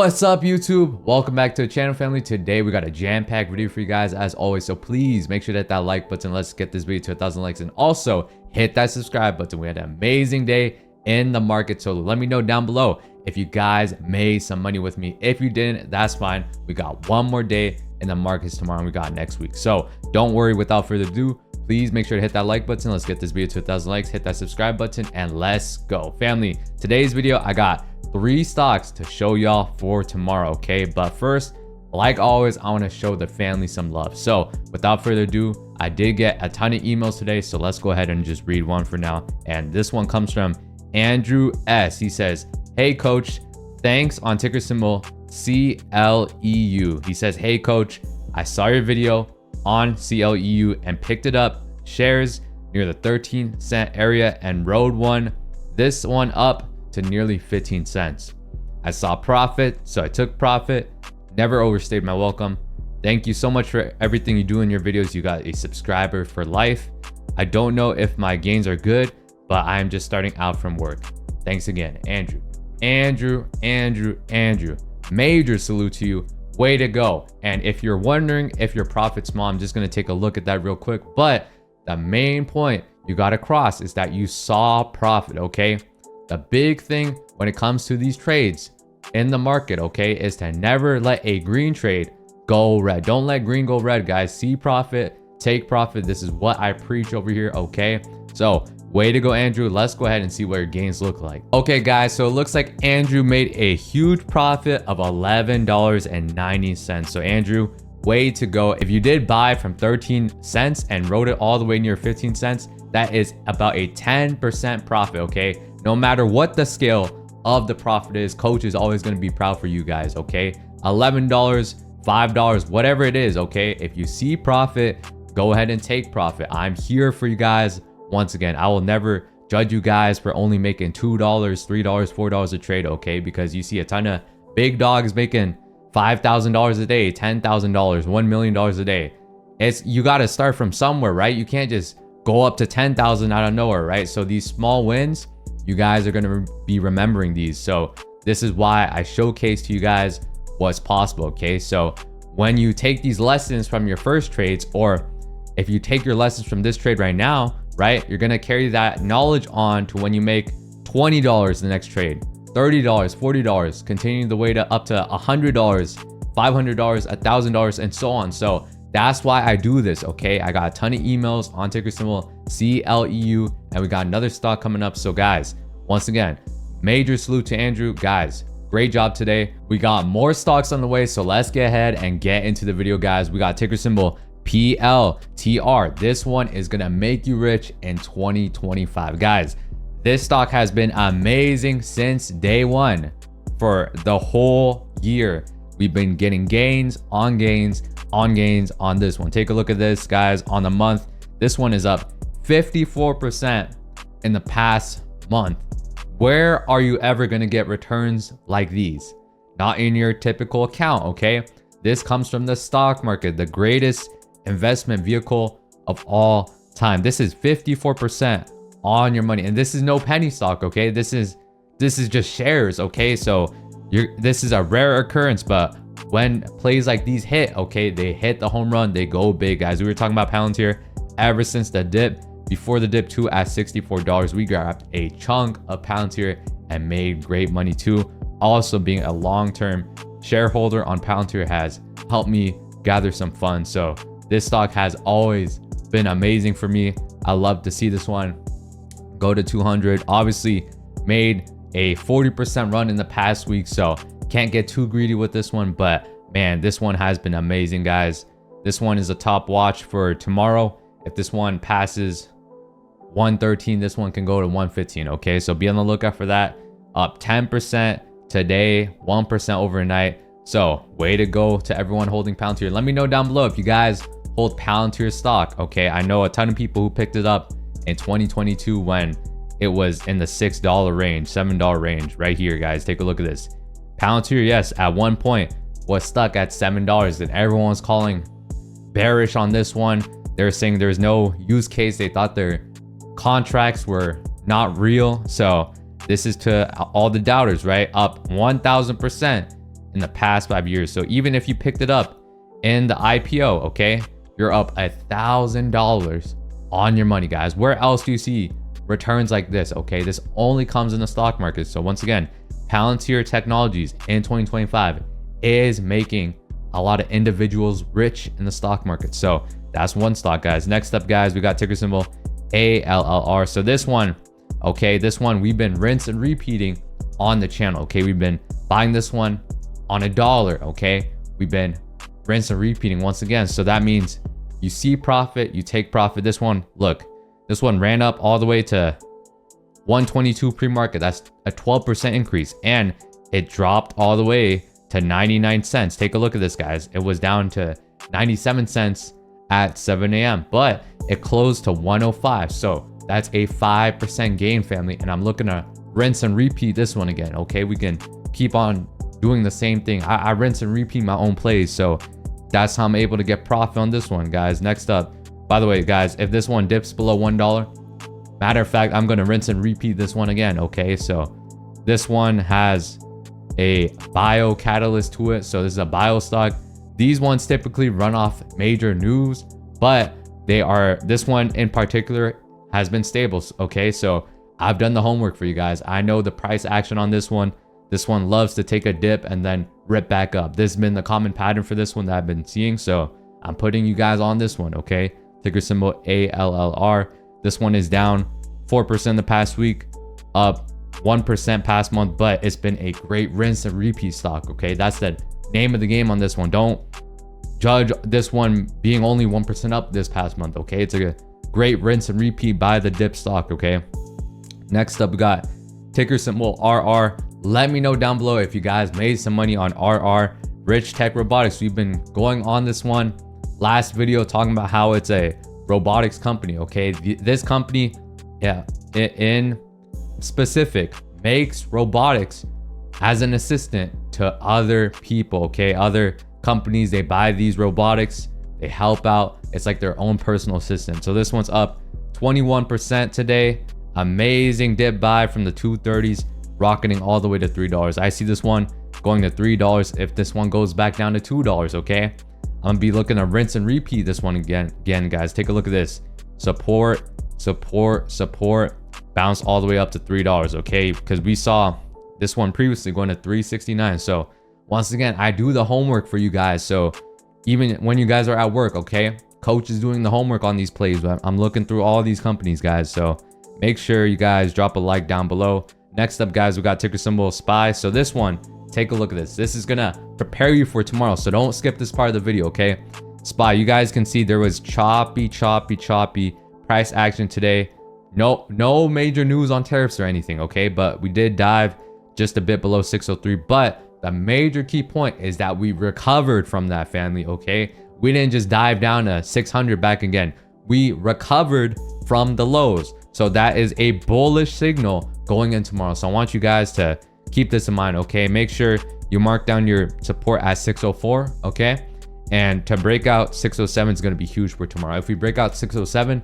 What's up, YouTube? Welcome back to the channel, family. Today we got a jam-packed video for you guys as always, so please make sure to hit that like button. Let's get this video to 1,000 likes, and also hit that subscribe button. We had an amazing day in the market, so let me know down below if you guys made some money with me. If you didn't, that's fine. We got one more day in the markets tomorrow, and we got next week, so don't worry. Without further ado, please make sure to hit that like button. Let's get this video to 1,000 likes. Hit that subscribe button and let's go, family. Today's video, I got 3 stocks to show y'all for tomorrow, okay? But first, like always, I want to show the family some love. So without further ado, I did get a ton of emails today, so let's go ahead and just read one for now. And this one comes from Andrew S. He says, "Hey coach, thanks on ticker symbol CLEU." He says, "Hey coach, I saw your video on CLEU and picked it up, shares near the 13 cent area, and rode this one up to nearly 15 cents. I saw profit, so I took profit. Never overstayed my welcome. Thank you so much for everything you do in your videos. You got a subscriber for life. I don't know if my gains are good, but I'm just starting out from work. Thanks again, Andrew." Andrew, major salute to you. Way to go. And if you're wondering if your profit's small, I'm just going to take a look at that real quick. But the main point you got across is that you saw profit, okay? The big thing when it comes to these trades in the market, okay, is to never let a green trade go red. Don't let green go red, guys. See profit, take profit. This is what I preach over here, okay? So way to go, Andrew. Let's go ahead and see what your gains look like. Okay, guys, so it looks like Andrew made a huge profit of $11.90. So Andrew, way to go. If you did buy from 13 cents and rode it all the way near 15 cents, that is about a 10% profit, okay? No matter what the scale of the profit is, coach is always going to be proud for you guys, okay? $11, $5, whatever it is, okay? If you see profit, go ahead and take profit. I'm here for you guys. Once again, I will never judge you guys for only making $2, $3, $4 a trade, okay? Because you see a ton of big dogs making $5,000 a day, $10,000, $1 million a day. You got to start from somewhere, right? You can't just go up to 10,000 out of nowhere, right? So these small wins, you guys are going to be remembering these. So this is why I showcase to you guys what's possible, okay? So when you take these lessons from your first trades, or if you take your lessons from this trade right now, right, you're going to carry that knowledge on to when you make $20 the next trade, $30, $40, continuing the way to up to $100, $500, $1,000, and so on. So that's why I do this, okay? I got a ton of emails on ticker symbol CLEU, and we got another stock coming up. So guys, once again, major salute to Andrew. Guys, great job today. We got more stocks on the way, so let's get ahead and get into the video, guys. We got ticker symbol PLTR. This one is gonna make you rich in 2025. Guys, this stock has been amazing since day one. For the whole year, we've been getting gains on gains on gains on this one. Take a look at this, guys. On the month, this one is up 54% in the past month. Where are you ever going to get returns like these? Not in your typical account, okay? This comes from the stock market, the greatest investment vehicle of all time. This is 54% on your money, and this is no penny stock, okay? This is just shares, okay? So this is a rare occurrence, but when plays like these hit, okay, they hit the home run, they go big, guys. We were talking about Palantir ever since the dip. Before the dip too, at $64, we grabbed a chunk of Palantir and made great money too. Also, being a long-term shareholder on Palantir has helped me gather some funds. So this stock has always been amazing for me. I love to see this one go to 200. Obviously made a 40% run in the past week, so can't get too greedy with this one, but man, this one has been amazing, guys. This one is a top watch for tomorrow. If this one passes 113, this one can go to 115, okay? So be on the lookout for that. Up 10% today, 1% overnight. So way to go to everyone holding Palantir. Let me know down below if you guys hold Palantir stock, okay? I know a ton of people who picked it up in 2022 when it was in the $6 range, $7 range. Right here, guys, take a look at this. Palantir, yes, at one point was stuck at $7, and everyone was calling bearish on this one. They're saying there's no use case. They thought their contracts were not real. So this is to all the doubters, right? Up 1,000% in the past 5 years. So even if you picked it up in the IPO, okay, you're up $1,000 on your money, guys. Where else do you see returns like this? Okay, this only comes in the stock market. So once again, Palantir Technologies in 2025 is making a lot of individuals rich in the stock market. So that's one stock, guys. Next up, guys, we got ticker symbol ALLR. So this one, okay, this one we've been rinse and repeating on the channel. Okay, we've been buying this one on $1. Okay, we've been rinse and repeating once again. So that means you see profit, you take profit. This one, look, this one ran up all the way to 122 pre-market. That's a 12% increase, and it dropped all the way to 99 cents. Take a look at this, guys. It was down to 97 cents at 7 a.m., but it closed to 105. So that's a 5% gain, family. And I'm looking to rinse and repeat this one again. Okay, we can keep on doing the same thing. I rinse and repeat my own plays. So that's how I'm able to get profit on this one, guys. Next up, by the way, guys, if this one dips below $1, matter of fact, I'm going to rinse and repeat this one again. Okay, so this one has a bio catalyst to it. So this is a bio stock. These ones typically run off major news, but this one in particular has been stable. Okay, so I've done the homework for you guys. I know the price action on this one. This one loves to take a dip and then rip back up. This has been the common pattern for this one that I've been seeing. So I'm putting you guys on this one. Okay, ticker symbol ALLR. This one is down 4% the past week, up 1% past month, but it's been a great rinse and repeat stock. Okay, that's the name of the game on this one. Don't judge this one being only 1% up this past month. Okay, it's a great rinse and repeat by the dip stock. Okay, next up we got ticker symbol RR. Let me know down below if you guys made some money on RR, Rich Tech Robotics. We've been going on this one last video talking about how it's a robotics company. Okay, this company, yeah, in specific, makes robotics as an assistant to other people. Okay, other companies, they buy these robotics, they help out. It's like their own personal assistant. So this one's up 21% today. Amazing dip buy from the 230s, rocketing all the way to $3. I see this one going to $3 if this one goes back down to $2. Okay, I'm gonna be looking to rinse and repeat this one again, guys. Take a look at this. Support, bounce all the way up to $3. Okay, because we saw this one previously going to $3.69. So once again, I do the homework for you guys. So even when you guys are at work, okay, coach is doing the homework on these plays. I'm looking through all these companies, guys. So make sure you guys drop a like down below. Next up, guys, we got ticker symbol SPY. So this one, take a look at this. This is gonna prepare you for tomorrow, so don't skip this part of the video. Okay, SPY, you guys can see there was choppy price action today. No major news on tariffs or anything. Okay, but we did dive just a bit below 603. But the major key point is that we recovered from that, family. Okay, we didn't just dive down to 600 back again. We recovered from the lows. So that is a bullish signal going in tomorrow. So I want you guys to keep this in mind. Okay, make sure you mark down your support at 604. Okay, and to break out 607 is going to be huge for tomorrow. If we break out 607,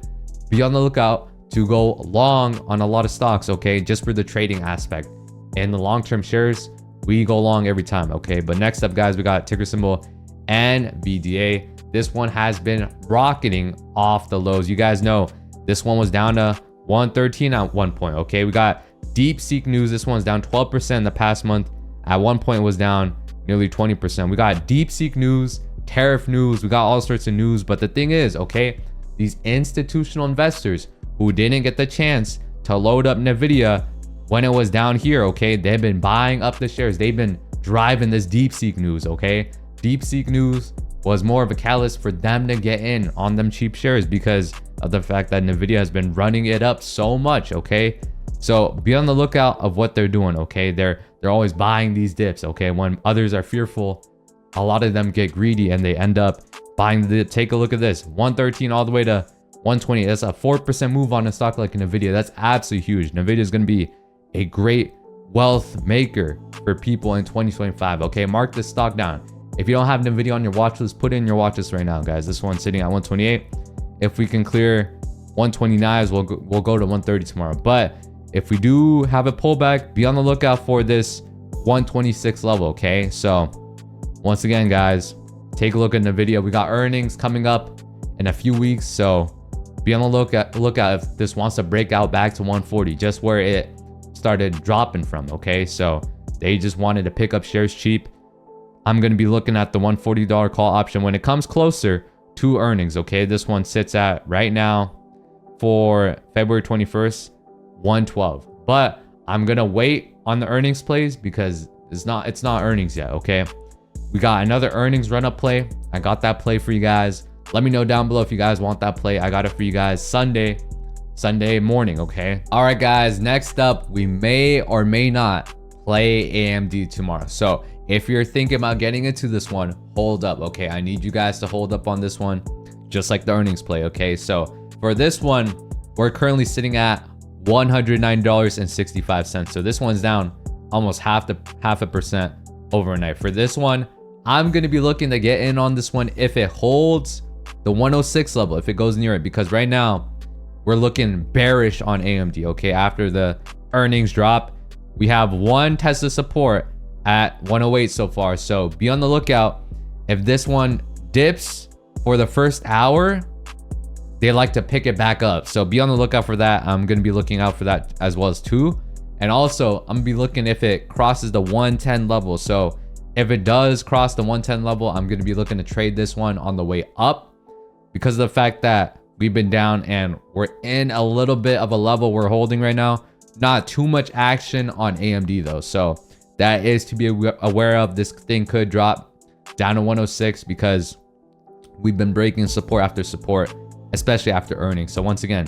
be on the lookout to go long on a lot of stocks. Okay, just for the trading aspect. In the long-term shares, we go long every time. Okay, but next up, guys, we got ticker symbol NVDA. This one has been rocketing off the lows. You guys know this one was down to 113 at one point. Okay, we got DeepSeek news. This one's down 12% in the past month. At one point it was down nearly 20%. We got DeepSeek news, tariff news, we got all sorts of news. But the thing is, okay, these institutional investors who didn't get the chance to load up Nvidia when it was down here, okay, they've been buying up the shares. They've been driving this DeepSeek news. Okay, DeepSeek news was more of a catalyst for them to get in on them cheap shares because of the fact that Nvidia has been running it up so much. Okay, so be on the lookout of what they're doing. Okay, they're always buying these dips. Okay, when others are fearful, a lot of them get greedy and they end up buying the dip. Take a look at this, 113 all the way to 120. That's a 4% move on a stock like Nvidia. That's absolutely huge. Nvidia is going to be a great wealth maker for people in 2025. Okay, mark this stock down. If you don't have Nvidia on your watch list, put it in your watch list right now, guys. This one's sitting at 128. If we can clear 129s, we'll go to 130 tomorrow. But if we do have a pullback, be on the lookout for this 126 level. Okay, so once again, guys, take a look in the video. We got earnings coming up in a few weeks, so be on the lookout if this wants to break out back to 140, just where it started dropping from. Okay, so they just wanted to pick up shares cheap. I'm going to be looking at the $140 call option when it comes closer to earnings. Okay, this one sits at right now for February 21st, 112. But I'm going to wait on the earnings plays because it's not earnings yet. Okay, we got another earnings run up play. I got that play for you guys. Let me know down below if you guys want that play. I got it for you guys Sunday morning. Okay, all right, guys, next up, we may or may not play AMD tomorrow. So if you're thinking about getting into this one, hold up. Okay, I need you guys to hold up on this one, just like the earnings play. Okay, so for this one, we're currently sitting at $109.65. So this one's down almost half a percent overnight. For this one, I'm gonna be looking to get in on this one if it holds the 106 level, if it goes near it, because right now we're looking bearish on AMD. Okay, after the earnings drop, we have one test of support at 108 so far. So be on the lookout. If this one dips for the first hour, they like to pick it back up. So be on the lookout for that. I'm going to be looking out for that as well as too. And also I'm going to be looking if it crosses the 110 level. So if it does cross the 110 level, I'm going to be looking to trade this one on the way up, because of the fact that we've been down and we're in a little bit of a level we're holding right now. Not too much action on AMD though. So that is to be aware of. This thing could drop down to 106 because we've been breaking support after support, especially after earnings. So once again,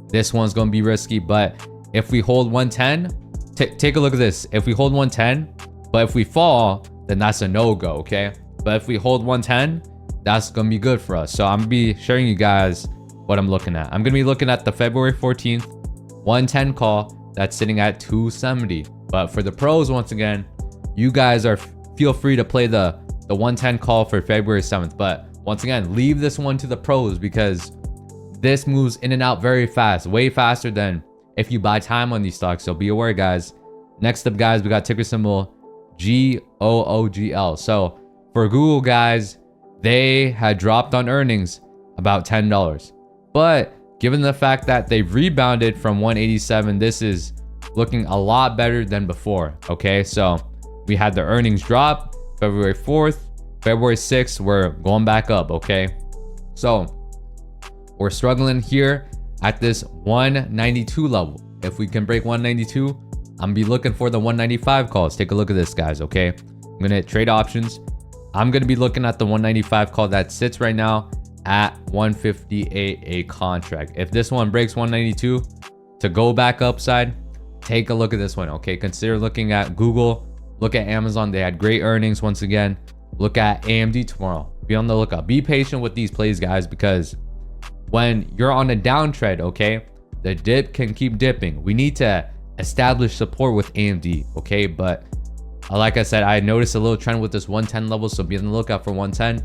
this one's going to be risky. But if we hold 110, take a look at this. If we hold 110, but if we fall, then that's a no-go. Okay, but if we hold 110, that's going to be good for us. So I'm going to be sharing you guys what I'm looking at. I'm going to be looking at the February 14th 110 call that's sitting at 270. But for the pros, once again, you guys feel free to play the 110 call for February 7th. But once again, leave this one to the pros because this moves in and out very fast, way faster than if you buy time on these stocks. So be aware, guys. Next up, guys, we got ticker symbol GOOGL. So for Google, guys, they had dropped on earnings about $10. But given the fact that they've rebounded from 187, this is looking a lot better than before. Okay, so we had the earnings drop February 4th, February 6th, we're going back up. Okay, so we're struggling here at this 192 level. If we can break 192, I'm gonna be looking for the 195 calls. Take a look at this, guys. Okay, I'm gonna hit trade options. I'm gonna be looking at the 195 call that sits right now at 158 a contract. If this one breaks 192 to go back upside, take a look at this one. Okay, consider looking at Google, look at Amazon. They had great earnings once again. Look at AMD tomorrow. Be on the lookout. Be patient with these plays, guys, because when you're on a downtrend, okay, the dip can keep dipping. We need to establish support with AMD. Okay, but like I said, I noticed a little trend with this 110 level, so be on the lookout for 110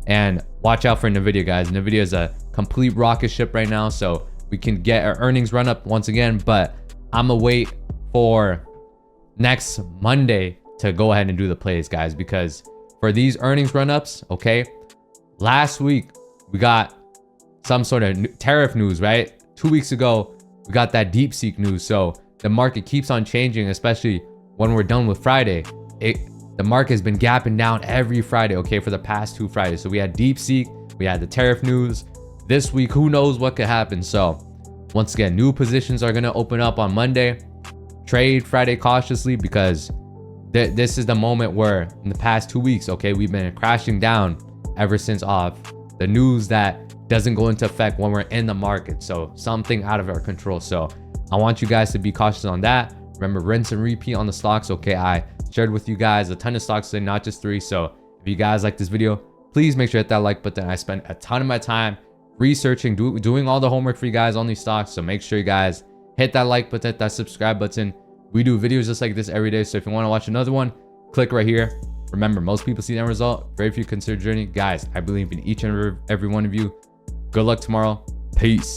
and watch out for NVIDIA, guys. NVIDIA is a complete rocket ship right now, so we can get our earnings run up once again, but I'm gonna wait for next Monday to go ahead and do the plays, guys, because for these earnings run ups, okay, last week we got some sort of tariff news, right? 2 weeks ago we got that DeepSeek news. So the market keeps on changing, especially when we're done with Friday. The market has been gapping down every Friday, okay, for the past 2 Fridays. So we had DeepSeek, we had the tariff news. This week, who knows what could happen. So once again, new positions are going to open up on Monday. Trade Friday cautiously, because this is the moment where in the past 2 weeks, okay, we've been crashing down ever since off the news that doesn't go into effect when we're in the market. So something out of our control. So I want you guys to be cautious on that. Remember, rinse and repeat on the stocks. Okay, I shared with you guys a ton of stocks today, not just 3. So if you guys like this video, please make sure to hit that like button. I spent a ton of my time researching, doing all the homework for you guys on these stocks. So make sure you guys hit that like button, hit that subscribe button. We do videos just like this every day. So if you want to watch another one, click right here. Remember, most people see the end result, very few consider journey. Guys, I believe in each and every one of you. Good luck tomorrow. Peace.